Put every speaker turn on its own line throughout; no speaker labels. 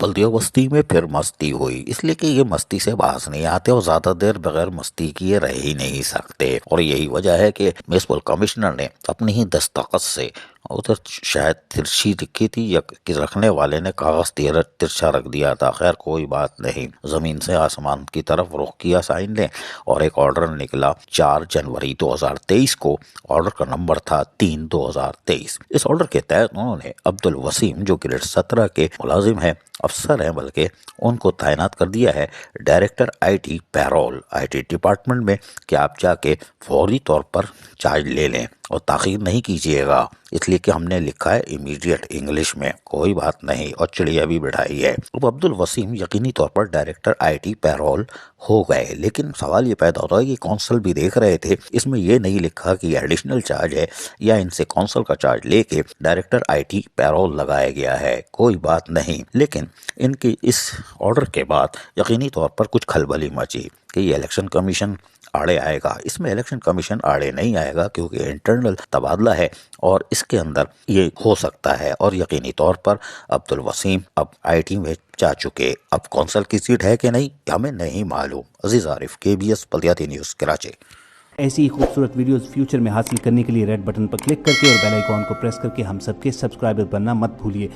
بلدیہ بستی میں پھر مستی ہوئی، اس لیے کہ یہ مستی سے باز نہیں آتے اور زیادہ دیر بغیر مستی کیے رہ ہی نہیں سکتے، اور یہی وجہ ہے کہ میونسپل کمشنر نے اپنی ہی دستخط سے ادھر شاید ترچھی لکھی تھی یا کہ رکھنے والے نے کاغذ ترچھا رکھ دیا تھا، خیر کوئی بات نہیں، زمین سے آسمان کی طرف رخ کیا سائن نے اور ایک آرڈر نکلا 4 جنوری 2023 کو۔ آرڈر کا نمبر تھا 3/2023۔ اس آرڈر کے تحت انہوں نے عبدالوسیم جو گریڈ 17 کے ملازم ہیں، افسر ہیں بلکہ، ان کو تعینات کر دیا ہے director I T payroll I T department میں کہ آپ جا کے فوری طور پر چارج لے لیں اور تاخیر نہیں کیجیے گا، اس لیے کہ ہم نے لکھا ہے امیڈیٹ انگلش میں، کوئی بات نہیں، اور چڑیا بھی بٹھائی ہے۔ اب عبدالوسیم یقینی طور پر ڈائریکٹر آئی ٹی پیرول ہو گئے، لیکن سوال یہ پیدا ہوتا ہے کہ کونسل بھی دیکھ رہے تھے، اس میں یہ نہیں لکھا کہ یہ ایڈیشنل چارج ہے یا ان سے کونسل کا چارج لے کے ڈائریکٹر آئی ٹی پیرول لگایا گیا ہے، کوئی بات نہیں، لیکن ان کی اس آرڈر کے بعد یقینی طور پر کچھ کھلبلی مچی کہ یہ الیکشن کمیشن آڑے آئے گا۔ اس میں الیکشن کمیشن آڑے نہیں آئے گا کیونکہ انٹرنل تبادلہ ہے اور اس کے اندر یہ ہو سکتا ہے، اور یقینی طور پر عبدالوسیم اب آئی ٹی میں جا چکے، اب کونسل کی سیٹ ہے کہ نہیں ہمیں نہیں معلوم۔ عزیز عارف، KBS بلدیاتی نیوز، کراچی۔
ایسی ہی خوبصورت ویڈیوز فیوچر میں حاصل کرنے کے لیے ریڈ بٹن پر کلک کر کے اور بیل آئیکن کو پریس کر کے ہم سب کے سبسکرائبر بننا مت بھولیے۔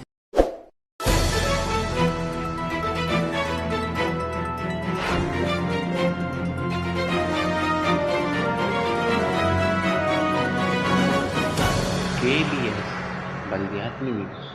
KBS بلدیاتی نیوز۔